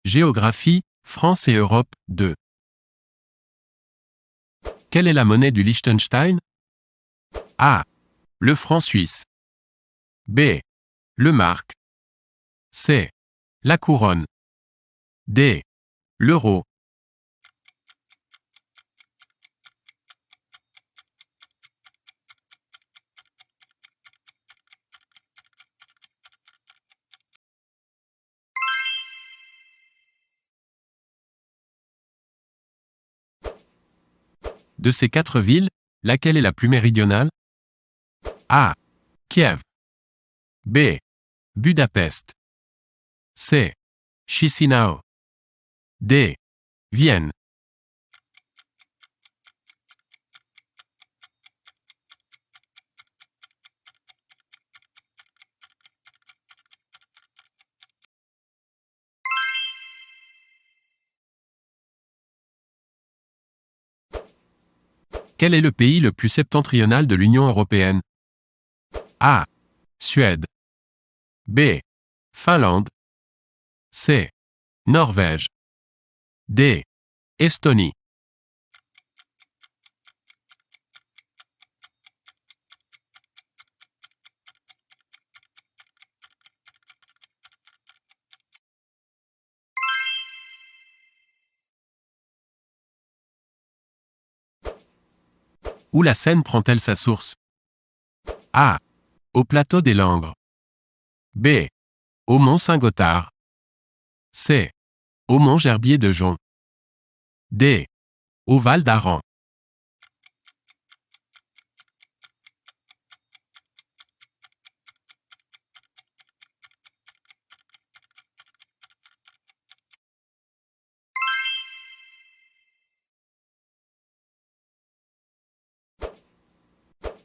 Géographie, France et Europe, 2. Quelle est la monnaie du Liechtenstein? A. Le franc suisse. B. Le mark. C. La couronne. D. L'euro. De ces 4 villes, laquelle est la plus méridionale? A. Kiev. B. Budapest. C. Chisinau. D. Vienne. Quel est le pays le plus septentrional de l'Union européenne? A. Suède. B. Finlande. C. Norvège. D. Estonie. Où la Seine prend-elle sa source? A. Au plateau des Langres. B. Au mont Saint-Gothard. C. Au mont Gerbier de Jonc. D. Au Val d'Aran.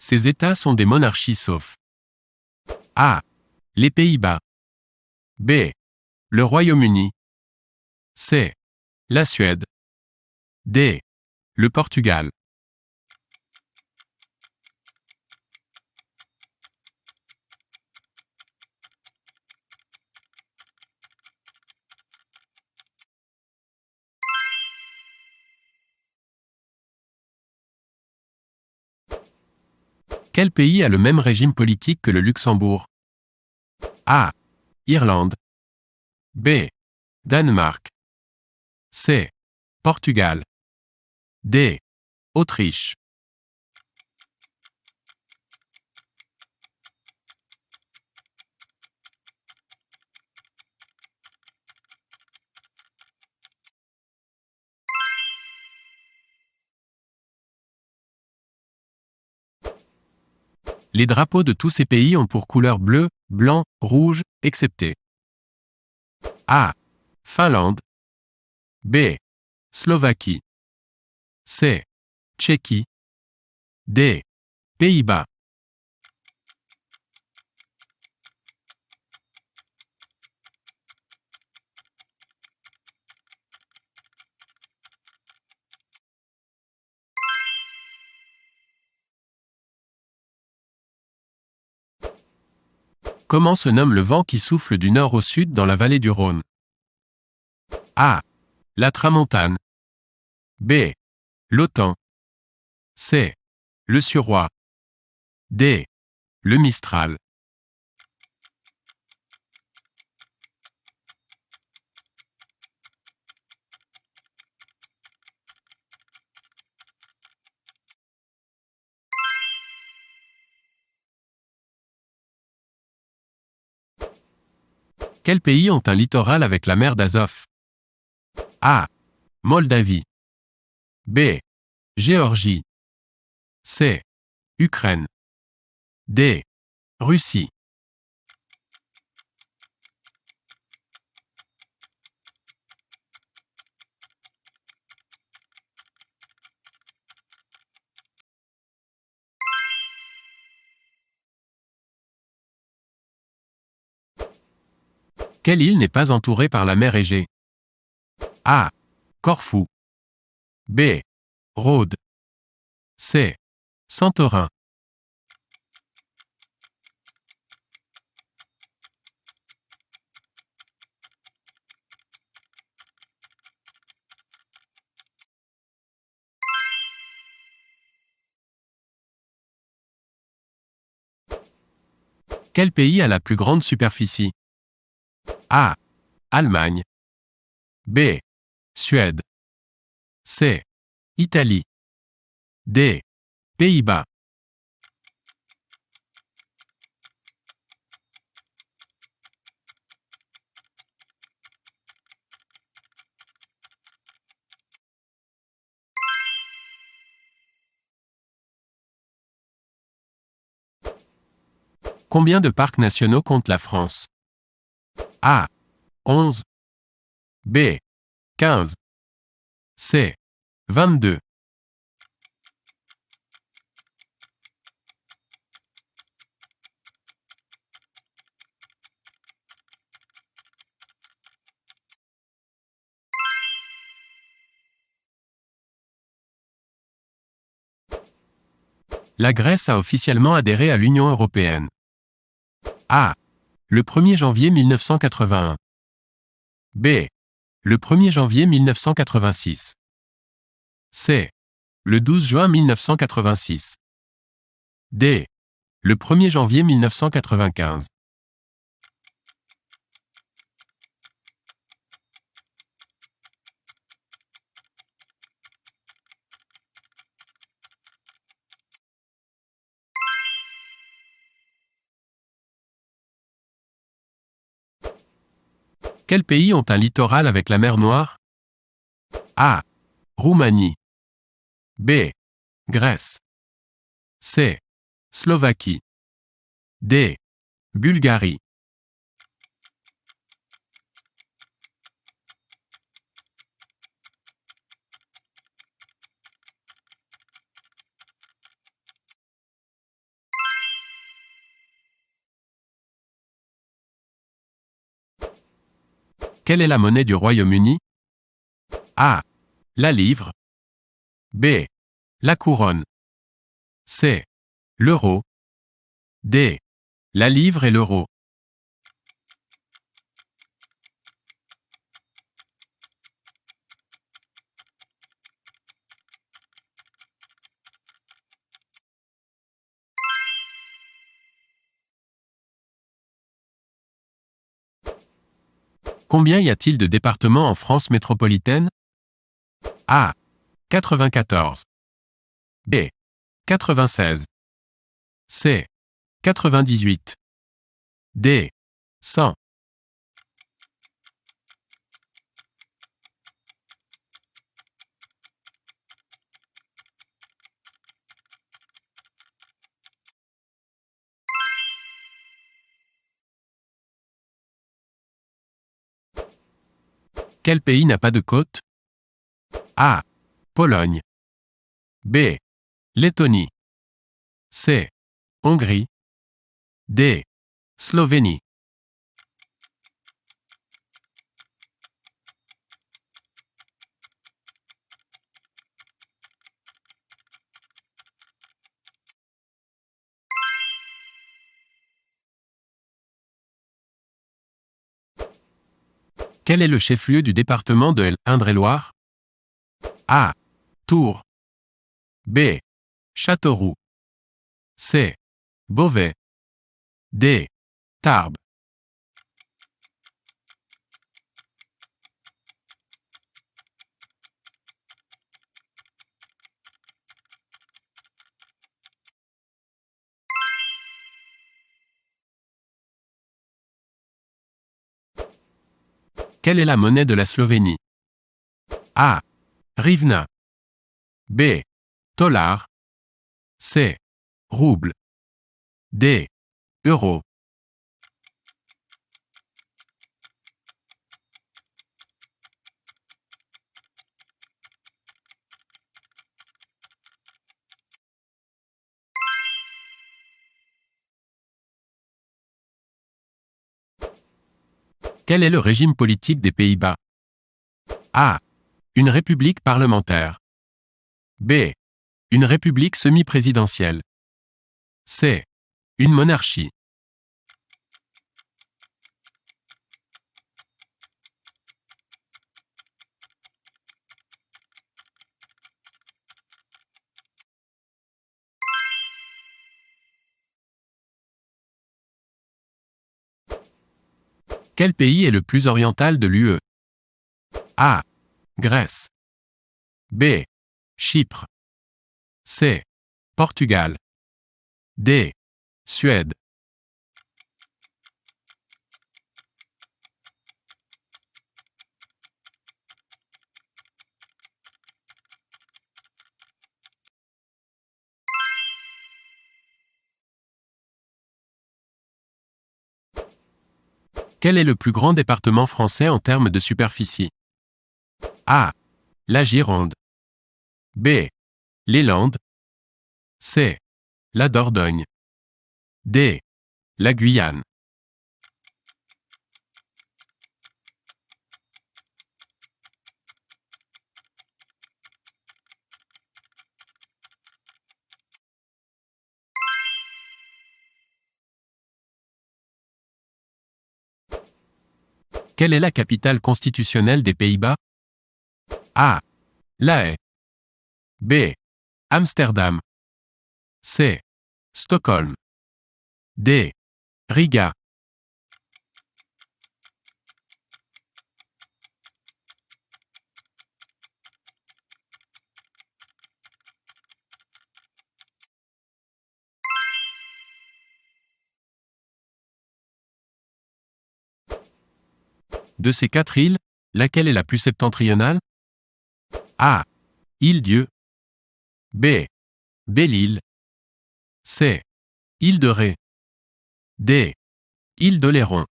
Ces États sont des monarchies sauf A. Les Pays-Bas. B. Le Royaume-Uni. C. La Suède. D. Le Portugal. Quel pays a le même régime politique que le Luxembourg? A. Irlande. B. Danemark. C. Portugal. D. Autriche. Les drapeaux de tous ces pays ont pour couleur bleu, blanc, rouge, excepté A. Finlande. B. Slovaquie. C. Tchéquie. D. Pays-Bas. Comment se nomme le vent qui souffle du nord au sud dans la vallée du Rhône? A. La tramontane. B. L'autan. C. Le suroît. D. Le mistral. Quels pays ont un littoral avec la mer d'Azov? A. Moldavie. B. Géorgie. C. Ukraine. D. Russie. Quelle île n'est pas entourée par la mer Égée? A. Corfou. B. Rhodes. C. Santorin. Quel pays a la plus grande superficie? A. Allemagne. B. Suède. C. Italie. D. Pays-Bas. Combien de parcs nationaux compte la France? A. 11. B. 15. C. 22. La Grèce a officiellement adhéré à l'Union européenne. A. Le 1er janvier 1981. B. Le 1er janvier 1986. C. Le 12 juin 1986. D. Le 1er janvier 1995. Quels pays ont un littoral avec la mer Noire? A. Roumanie. B. Grèce. C. Slovaquie. D. Bulgarie. Quelle est la monnaie du Royaume-Uni? A. La livre. B. La couronne. C. L'euro. D. La livre et l'euro. Combien y a-t-il de départements en France métropolitaine? A. 94. B. 96. C. 98. D. 100. Quel pays n'a pas de côte? A. Pologne. B. Lettonie. C. Hongrie. D. Slovénie. Quel est le chef-lieu du département de l'Indre-et-Loire? A. Tours. B. Châteauroux. C. Beauvais. D. Tarbes. Quelle est la monnaie de la Slovénie? A. Hryvnia. B. Tolar. C. Rouble. D. Euro. Quel est le régime politique des Pays-Bas? A. Une république parlementaire. B. Une république semi-présidentielle. C. Une monarchie. Quel pays est le plus oriental de l'UE? A. Grèce. B. Chypre. C. Portugal. D. Suède. Quel est le plus grand département français en termes de superficie? A. La Gironde. B. Les Landes. C. La Dordogne. D. La Guyane. Quelle est la capitale constitutionnelle des Pays-Bas? A. La Haye. B. Amsterdam. C. Stockholm. D. Riga. De ces 4 îles, laquelle est la plus septentrionale? A. Île-Dieu. B. Belle-Île. C. Île de Ré. D. Île d'Oléron.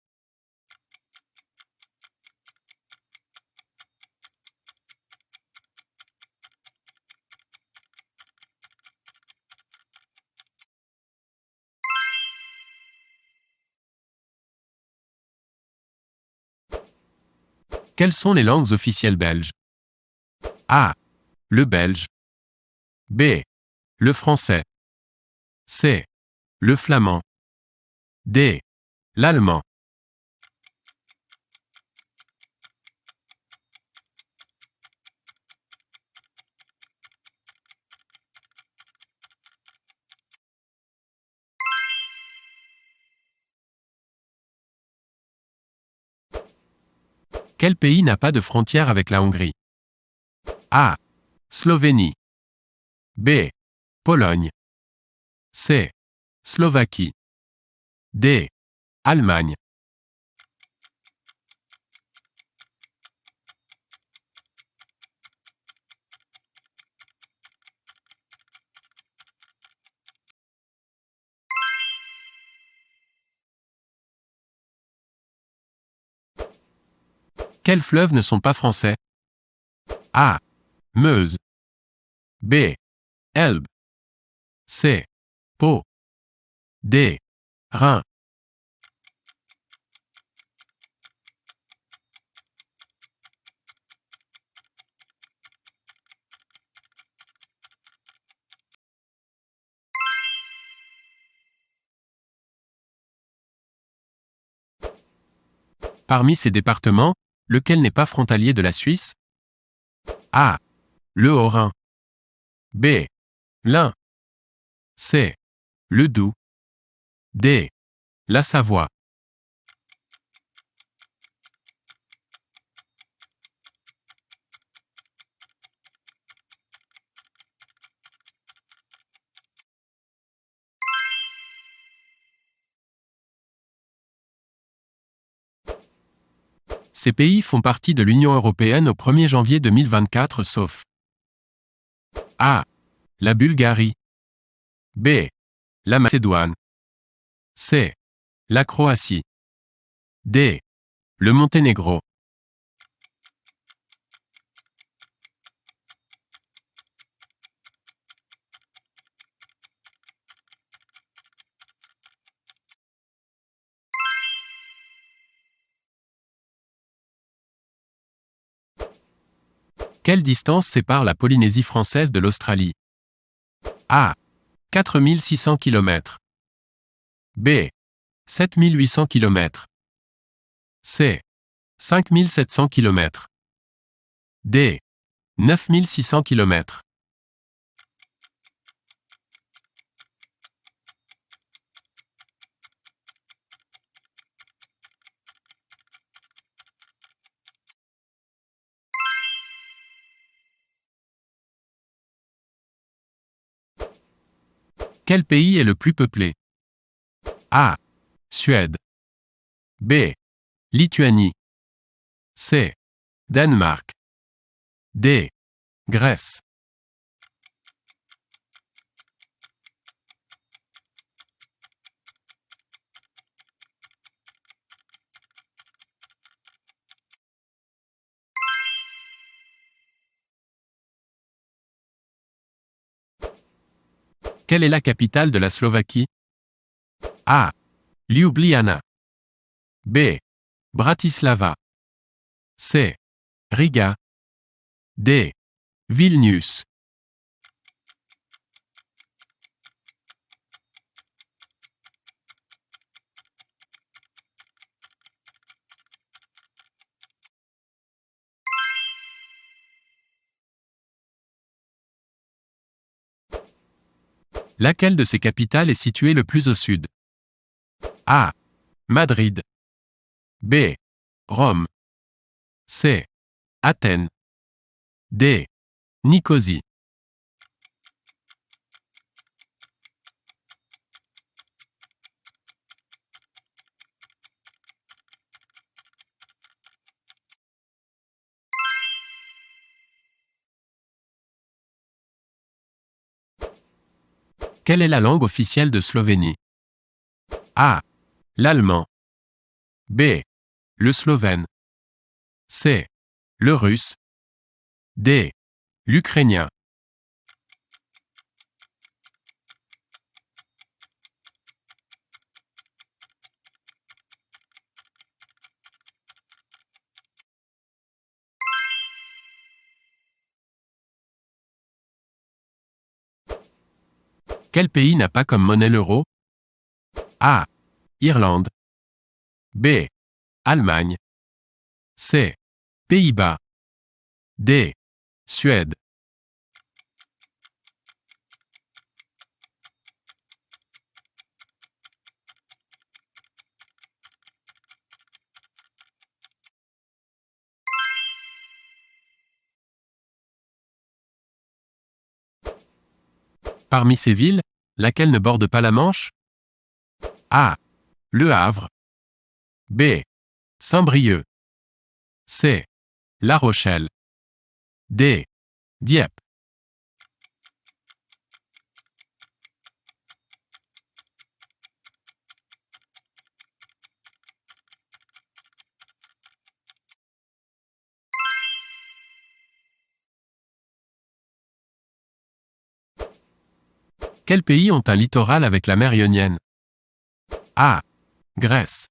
Quelles sont les langues officielles belges? A. Le belge. B. Le français. C. Le flamand. D. L'allemand. Quel pays n'a pas de frontière avec la Hongrie? A. Slovénie. B. Pologne. C. Slovaquie. D. Allemagne. Quels fleuves ne sont pas français? A. Meuse. B. Elbe. C. Pô. D. Rhin. Parmi ces départements, lequel n'est pas frontalier de la Suisse? A. Le Haut-Rhin. B. l'Ain. C. Le Doubs. D. La Savoie. Ces pays font partie de l'Union européenne au 1er janvier 2024 sauf A. La Bulgarie. B. La Macédoine. C. La Croatie. D. Le Monténégro. Quelle distance sépare la Polynésie française de l'Australie? A. 4600 km. B. 7800 km. C. 5700 km. D. 9600 km. Quel pays est le plus peuplé? A. Suède. B. Lituanie. C. Danemark. D. Grèce. Quelle est la capitale de la Slovaquie? A. Ljubljana. B. Bratislava. C. Riga. D. Vilnius. Laquelle de ces capitales est située le plus au sud? A. Madrid. B. Rome. C. Athènes. D. Nicosie. Quelle est la langue officielle de Slovénie? A. L'allemand. B. Le slovène. C. Le russe. D. L'ukrainien. Quel pays n'a pas comme monnaie l'euro? A. Irlande. B. Allemagne. C. Pays-Bas. D. Suède. Parmi ces villes, laquelle ne borde pas la Manche? A. Le Havre. B. Saint-Brieuc. C. La Rochelle. D. Dieppe. Quels pays ont un littoral avec la mer Ionienne? A. Grèce.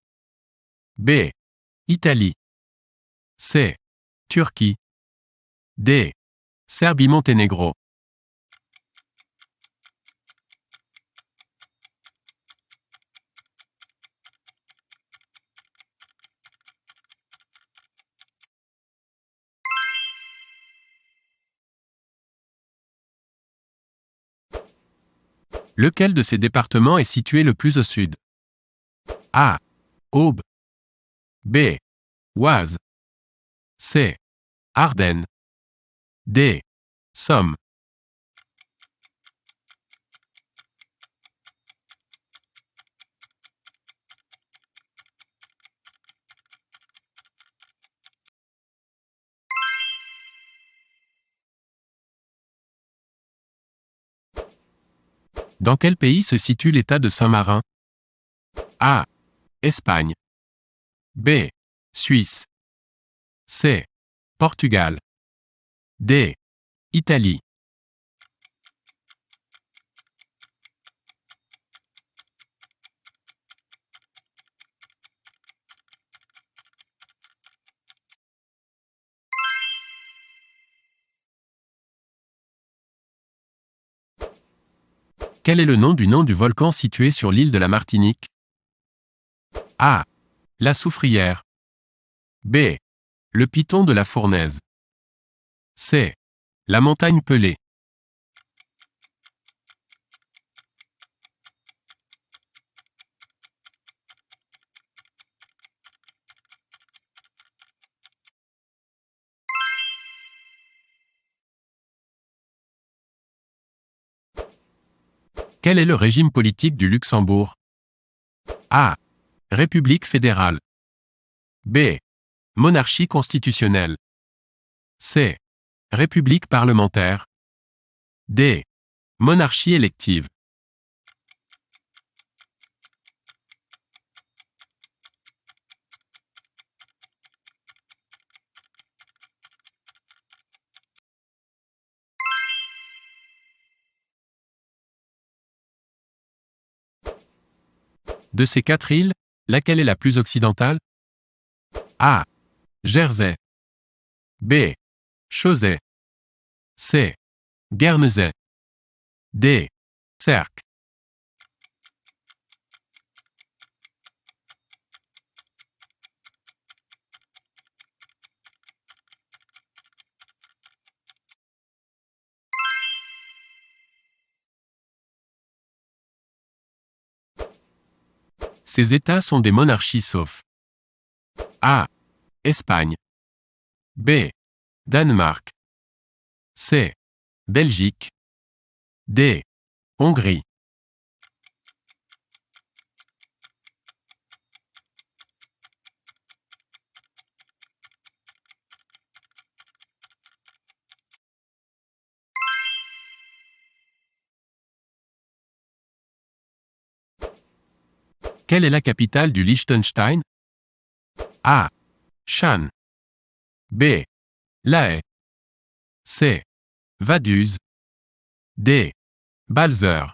B. Italie. C. Turquie. D. Serbie-Monténégro. Lequel de ces départements est situé le plus au sud? A. Aube. B. Oise. C. Ardennes. D. Somme. Dans quel pays se situe l'État de Saint-Marin? A. Espagne. B. Suisse. C. Portugal. D. Italie. Quel est le nom du volcan situé sur l'île de la Martinique? A. La Soufrière. B. Le Piton de la Fournaise. C. La Montagne Pelée. Quel est le régime politique du Luxembourg? A. République fédérale. B. Monarchie constitutionnelle. C. République parlementaire. D. Monarchie élective. De ces 4 îles, laquelle est la plus occidentale? A. Jersey. B. Chausey. C. Guernesey. D. Sercq. Ces États sont des monarchies sauf A. Espagne. B. Danemark. C. Belgique. D. Hongrie. Quelle est la capitale du Liechtenstein? A. Shan. B. La Haye. C. Vaduz. D. Balzers.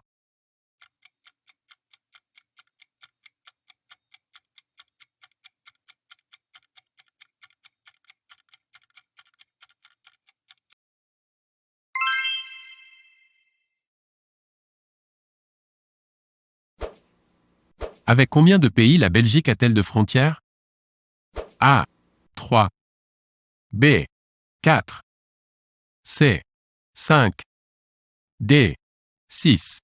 Avec combien de pays la Belgique a-t-elle de frontières? A. 3. B. 4. C. 5. D. 6.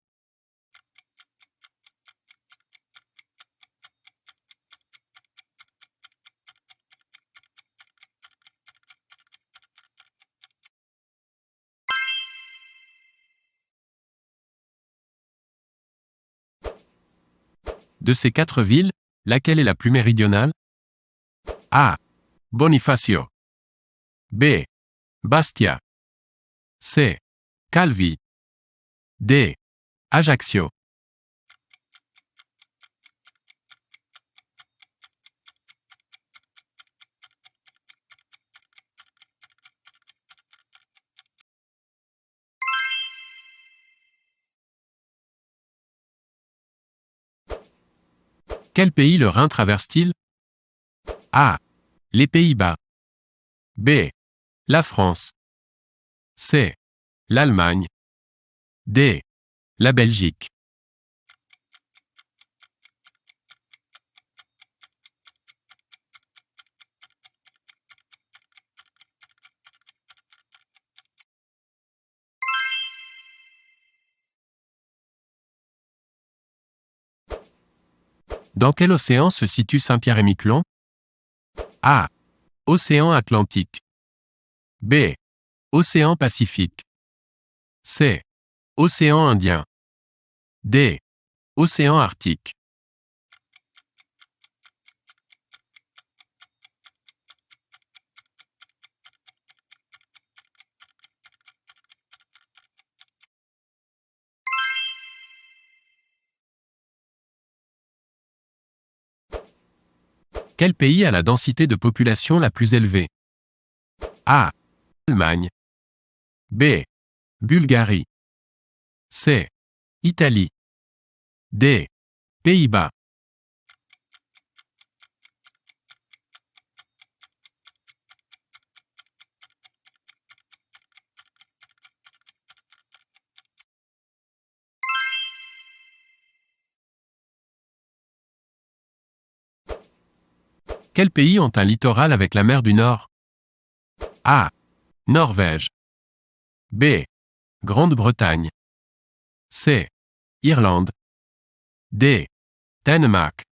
De ces 4 villes, laquelle est la plus méridionale? A. Bonifacio. B. Bastia. C. Calvi. D. Ajaccio. Quel pays le Rhin traverse-t-il? A. Les Pays-Bas. B. La France. C. L'Allemagne. D. La Belgique. Dans quel océan se situe Saint-Pierre-et-Miquelon? A. Océan Atlantique. B. Océan Pacifique. C. Océan Indien. D. Océan Arctique. Quel pays a la densité de population la plus élevée? A. Allemagne. B. Bulgarie. C. Italie. D. Pays-Bas. Quels pays ont un littoral avec la mer du Nord? A. Norvège. B. Grande-Bretagne. C. Irlande. D. Danemark.